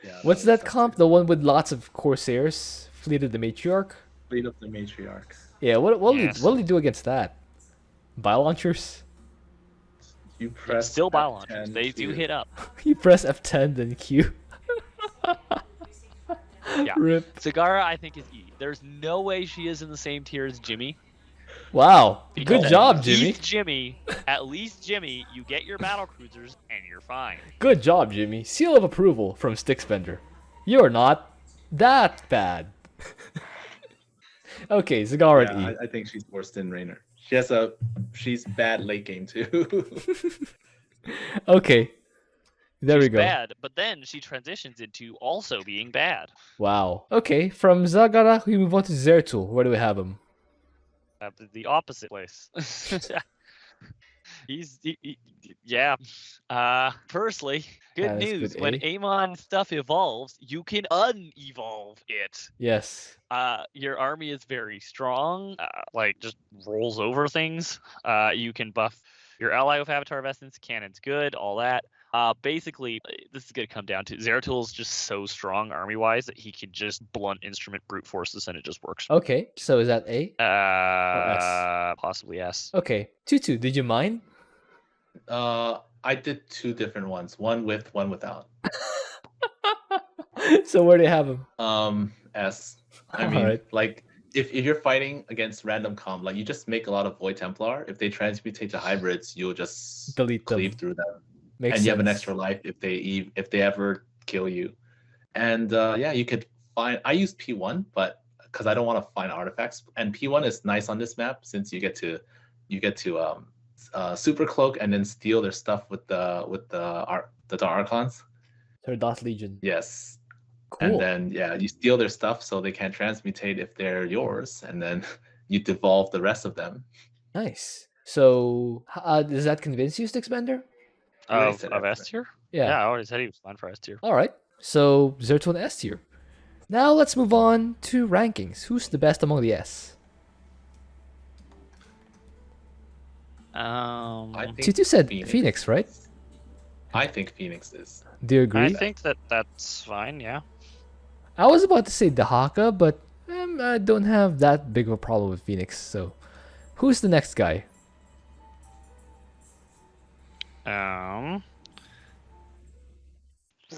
Yeah. What's that comp? The one with lots of Corsairs? Fleet of the Matriarch? Fleet of the Matriarch. Yeah, what'll Yes. you do against that? Bio launchers? You press Still bio F10 launchers. They do to- hit up. You press F10 then Q. Yeah. Rip. Zagara, I think, is E. There's no way she is in the same tier as Jimmy. Wow. Good because job, At least Jimmy, you get your battle cruisers and you're fine. Good job, Jimmy. Seal of approval from Stickspender. You're not that bad. Okay, Zagara Yeah, and E. I think she's worse than Raynor. She's bad late game too. Okay. There we She's go. bad, but then she transitions into also being bad. Wow. Okay, from Zagara, we move on to Zeratul. Where do we have him? The opposite place. Yeah. Firstly, good That's good news. When A. Amon stuff evolves, you can unevolve it. Yes. Your army is very strong. Like just rolls over things. You can buff your ally with Avatar of Essence. Cannon's good. All that. Basically, this is gonna come down to Zeratul is just so strong army-wise that he can just blunt instrument brute forces and it just works. Okay, so is that A? or S? Possibly yes. Okay. Tutu, did you mind? I did 2 different ones, one with, one without. So where do you have him? S. I mean, Alright. like if you're fighting against random comp, like you just make a lot of Void Templar. If they transmutate to hybrids, you'll just Delete them. cleave through them, Makes and you have an sense. extra life if they ever kill you. And yeah, you could find. I use P1, but because I don't want to find artifacts, and P1 is nice on this map since you get to super cloak and then steal their stuff with the Archons. Her Dot Legion. Yes. Cool. And then yeah, you steal their stuff so they can't transmutate if they're yours, and then you devolve the rest of them. Nice. So does that convince you, Stixbender? Of S tier? Yeah. I already said he was fine for S tier. All right. So Zeratul and S tier. Now let's move on to rankings. Who's the best among the S? I think Tutu said Phoenix, right? I think Phoenix is. Do you agree? I think that's fine. Yeah. I was about to say Dehaka, but I don't have that big of a problem with Phoenix. So, who's the next guy?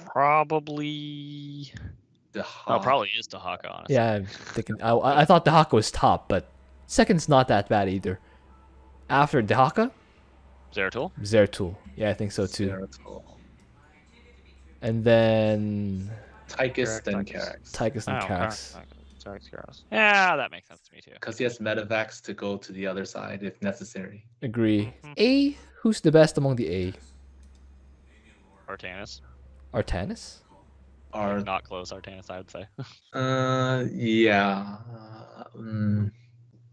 Probably. Dehaka. Probably is Dehaka, honestly. Yeah, I'm thinking. I thought Dehaka was top, but second's not that bad either. After Dehaka, Zeratul. Zeratul. Yeah, I think so too. Zeratul. And then Tychus, then Karax. Tychus and Karax. Yeah, that makes sense to me too. Because he has Metavax to go to the other side if necessary. Agree. A. Who's the best among the A? Artanis. Artanis? Not close, Artanis, I would say. Yeah.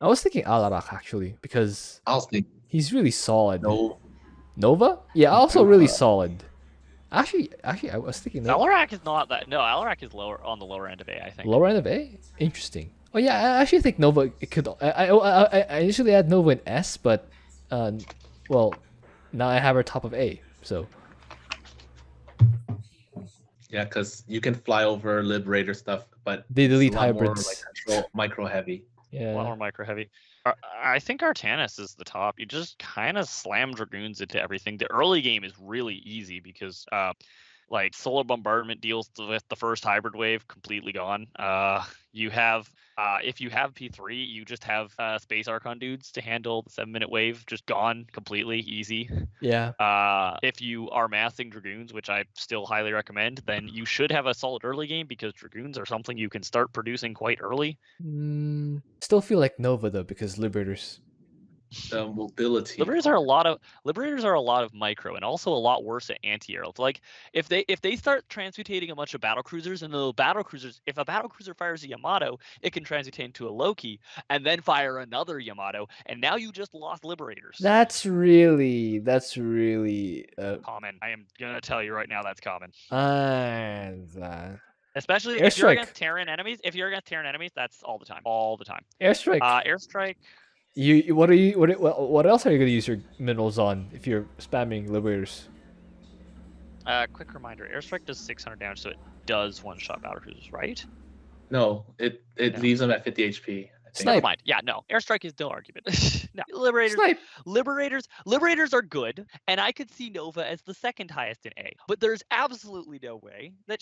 I was thinking Alarak actually because I was thinking he's really solid. no. Nova? Yeah, also really solid. Actually, I was thinking Nova. Alarak is not that. No, Alarak is lower on the lower end of A, I think. Lower end of A? Interesting. Oh yeah, I actually think Nova. It could. I initially had Nova in S, but well, now I have her top of A. So Yeah, because you can fly over Liberator stuff, but they delete it's a lot hybrids. more like micro heavy. Yeah. A lot more micro heavy. I think Artanis is the top. You just kind of slam Dragoons into everything. The early game is really easy because like Solar Bombardment deals with the first hybrid wave completely gone. You have if you have P3, you just have Space Archon dudes to handle the 7-minute wave, just gone completely easy. Yeah. If you are massing Dragoons, which I still highly recommend, then you should have a solid early game because Dragoons are something you can start producing quite early. Still feel like Nova though because Liberators. The mobility. Liberators are a lot of micro and also a lot worse at anti-air. Like if they start transmutating a bunch of battle cruisers, and the battle cruisers, if a battle cruiser fires a Yamato, it can transmutate into a Loki and then fire another Yamato, and now you just lost Liberators. That's really common. I am gonna tell you right now that's common. Especially Airstrike. If you're against Terran enemies. If you're against Terran enemies, that's all the time. All the time. Airstrike. Airstrike. What else are you gonna use your minerals on if you're spamming Liberators? Quick reminder: Airstrike does 600 damage, so it does one-shot battle cruisers, right? No, it leaves them at 50 HP. Never mind. Yeah, no. Airstrike is no argument. No, Liberators are good, and I could see Nova as the second highest in A. But there's absolutely no way that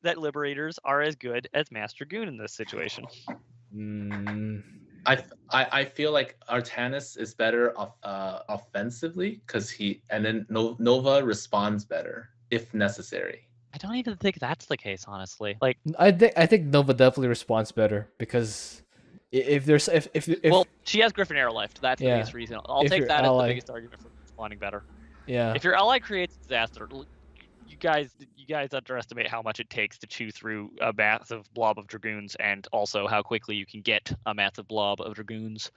that Liberators are as good as Master Goon in this situation. I feel like Artanis is better offensively because Nova responds better if necessary. I don't even think that's the case, honestly. Like I think Nova definitely responds better because if well, she has Griffin Arrow left. That's the biggest reason. I'll take that as the biggest argument for responding better. Yeah. If your ally creates disaster, you guys underestimate how much it takes to chew through a massive blob of Dragoons, and also how quickly you can get a massive blob of Dragoons.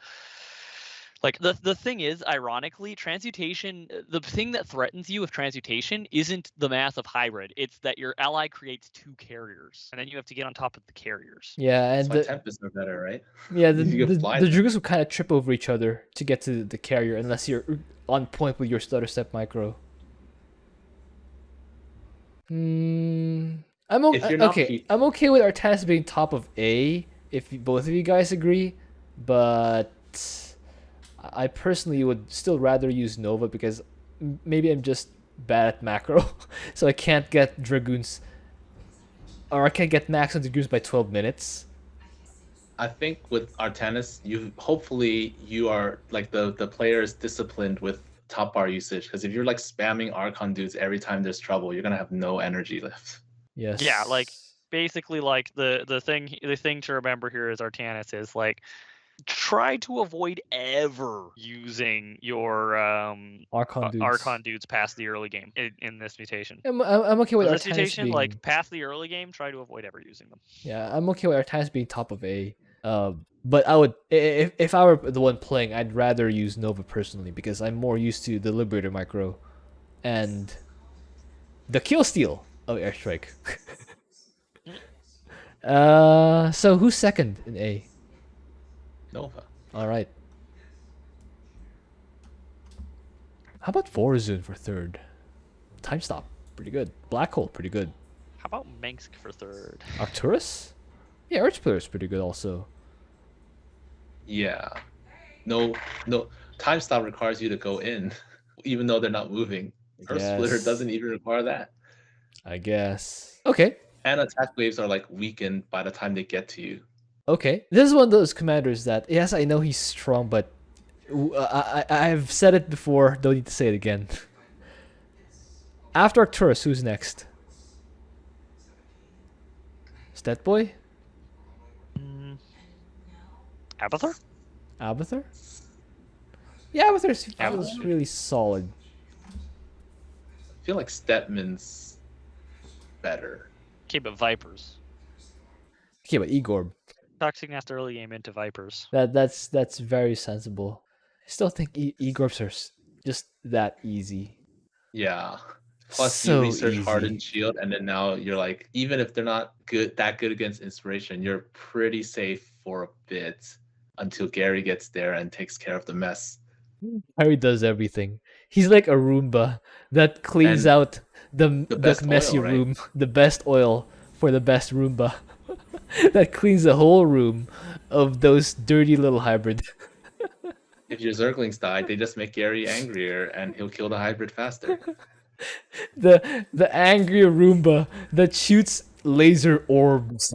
Like the thing is, ironically, transmutation. The thing that threatens you with transmutation isn't the massive hybrid. It's that your ally creates 2 carriers, and then you have to get on top of the carriers. Yeah, and That's why Tempests are better, right? yeah, You can fly the them. Drugas will kind of trip over each other to get to the carrier unless you're on point with your stutter step micro. If you're not okay. P- I'm okay with Artanis being top of A if both of you guys agree, but I personally would still rather use Nova because maybe I'm just bad at macro, so I can't get Dragoons, or I can't get max on Dragoons by 12 minutes. I think with Artanis, hopefully you are like the player is disciplined with top bar usage, because if you're like spamming Archon dudes every time there's trouble, you're gonna have no energy left. Yes. Yeah, like basically, like the thing to remember here is Artanis is like try to avoid ever using your Archon dudes past the early game in this mutation. I'm okay with this Artanis mutation, being like past the early game, try to avoid ever using them. Yeah, I'm okay with Artanis being top of A. But I would, if I were the one playing, I'd rather use Nova personally because I'm more used to the Liberator micro and the kill steal of Airstrike. So who's second in A? Nova. All right. How about Vorazun for third? Time Stop, pretty good. Black Hole, pretty good. How about Mengsk for third? Arcturus? Yeah, Archplayer is pretty good also. Yeah. No. Time stop requires you to go in, even though they're not moving. Earth Splitter doesn't even require that. I guess. Okay. And attack waves are like weakened by the time they get to you. Okay. This is one of those commanders that, yes, I know he's strong, but I've said it before. Don't need to say it again. After Arcturus, who's next? Stetboy? Abathur? Abathur? Yeah, Abathur feels really solid. I feel like Stetmann's better. Okay, but Vipers. Okay, but Igor. Toxic after early game into Vipers. That's very sensible. I still think Igor's are just that easy. Yeah. Plus So you research easy. Hardened Shield, and then now you're like, even if they're not that good against Inspiration, you're pretty safe for a bit until Gary gets there and takes care of the mess. Harry does everything. He's like a Roomba that cleans And out the best messy oil, right? room, the best oil for the best Roomba. That cleans the whole room of those dirty little hybrid. If your Zerglings die, they just make Gary angrier and he'll kill the hybrid faster. The angry Roomba that shoots laser orbs.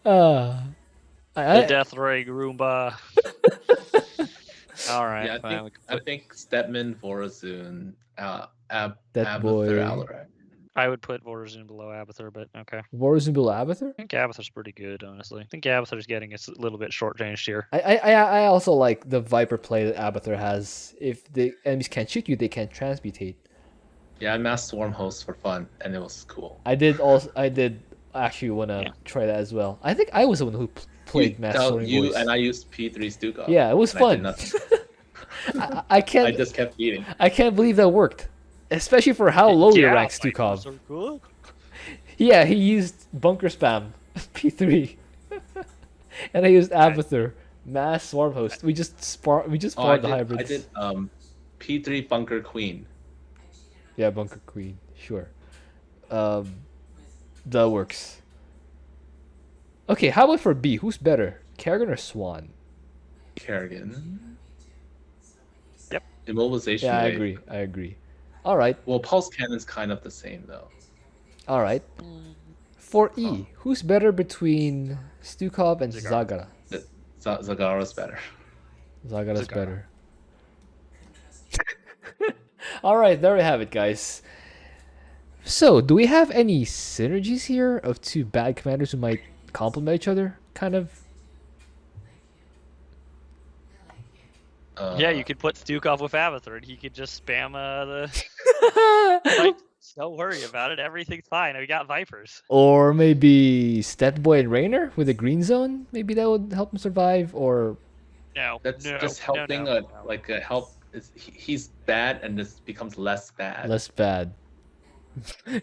The Death Ray Roomba. All right. Yeah, I think Stetmann, Vorazun, That Abathur, boy. Alarak. I would put Vorazun below Abathur, but okay. Vorazun below Abathur? I think Abathur's pretty good, honestly. I think Abathur's getting a little bit short-ranged here. I also like the Viper play that Abathur has. If the enemies can't shoot you, they can't transmutate. Yeah, I massed Swarm Host for fun, and it was cool. I did actually want to try that as well. I think I was the one who played Mass Soaring Voice. And I used P3 Stukov. Yeah, it was and fun. I did nothing. I can't. I just kept eating. I can't believe that worked, especially for how low you rank Stukov. Good. Yeah, he used bunker spam, P3, and I used Abathur, Mass Swarm Host. We just farmed the hybrids. I did P3 Bunker Queen. Yeah, Bunker Queen, sure. That works. Okay, how about for B? Who's better, Kerrigan or Swann? Kerrigan. Yep. Immobilization. Yeah, rate. I agree. All right. Well, Pulse Cannon's kind of the same though. All right. For E, who's better between Stukov and Zagara? Zagara's better. Zagara's better. All right, there we have it, guys. So, do we have any synergies here of two bad commanders who might complement each other? Kind of. Yeah, you could put Stukov with Abathur, and he could just spam the. Don't worry about it. Everything's fine. We got Vipers. Or maybe Stetboy and Raynor with a green zone. Maybe that would help him survive. Or No, That's no, just no, helping no, a no. like a help. He's bad and this becomes less bad. less bad.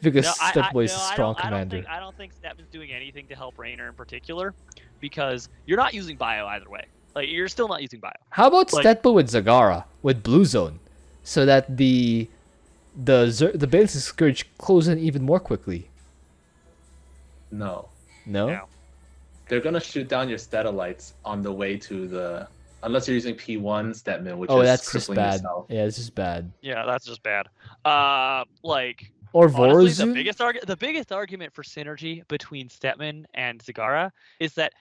Because No, Stetboy is a no, strong commander. I don't think Stetmann's doing anything to help Raynor in particular, because you're not using bio either way. Like, you're still not using bio. How about Like- Stetboy with Zagara with blue zone, so that the Basilisk Scourge close in even more quickly? No, No. No. they're gonna shoot down your Statalites on the way to the. Unless you're using P1 Stetmann, which Oh, is that's just crippling bad. yourself. Yeah, it's just bad. Yeah, that's just bad. Like, Or honestly, Vorazun. the biggest argument for synergy between Stetmann and Zagara is that,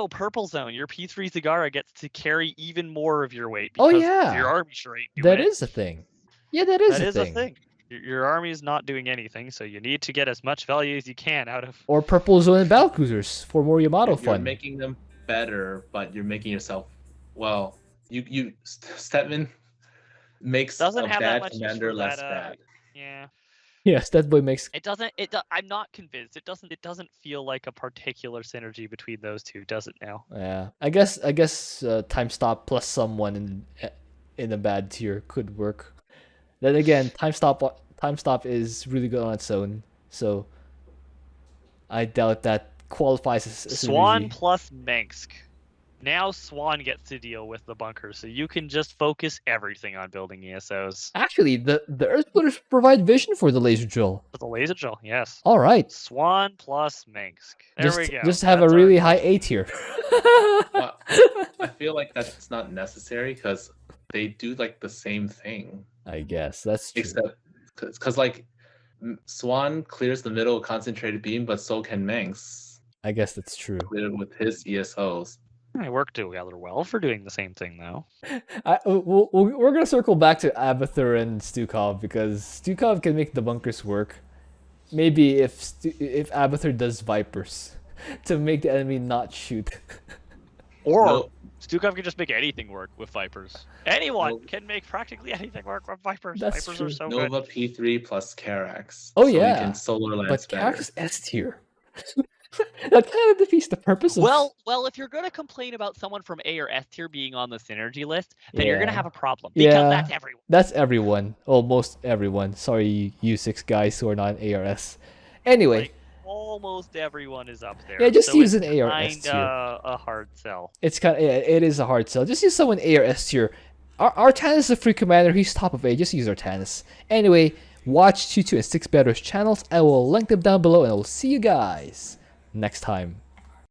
purple zone, your P3 Zagara gets to carry even more of your weight Oh, because yeah. your army sure ain't doing That it. is a thing. Yeah, that is That a is thing. a thing. Your army is not doing anything, so you need to get as much value as you can out of. Or purple zone and battle cruisers for more Yamato You're fun. making them better, but you're making yourself. Well, Stetmann makes Doesn't a have that bad much use commander for less that, bad. Yeah. Yes, that boy makes. It doesn't. I'm not convinced. It doesn't feel like a particular synergy between those two, does it now? Yeah, I guess time stop plus someone in a bad tier could work. Then again, time stop is really good on its own, so I doubt that qualifies as a Swann synergy. plus Mengsk. Now Swann gets to deal with the bunker, so you can just focus everything on building ESOs. Actually, the Earth Splitters provide vision for the laser drill. With the laser drill, yes. All right, Swann plus Mengsk. There we go. just have That's a our really high first- A tier. Well, I feel like that's not necessary because they do like the same thing, I guess that's true. except because like Swann clears the middle concentrated beam, but so can Mengsk I guess that's true. clear with his ESOs. They work together well for doing the same thing, though. We're gonna circle back to Abathur and Stukov because Stukov can make the bunkers work. Maybe if Abathur does Vipers to make the enemy not shoot. Or No. Stukov can just make anything work with Vipers. Anyone Nope. can make practically anything work with Vipers. That's Vipers true. are so good. Nova P3 plus Karax. Oh, so yeah. you can solar lance But better. Karax is S tier. That kind of defeats the purpose of. Well, if you're gonna complain about someone from A or S tier being on the synergy list, then you're gonna Yeah. have a problem because Yeah. that's everyone. That's everyone. Almost everyone. Sorry, you 6 guys who are not in ARS. Anyway, Like, almost everyone is up there. Yeah, just so use it's an A or S tier. a hard sell. it's kind of it is a hard sell. Just use someone A or S tier. Artanis is a free commander. He's top of A. Just use Artanis. Anyway, watch 2 and 6 Betters channels. I will link them down below, and I will see you guys next time.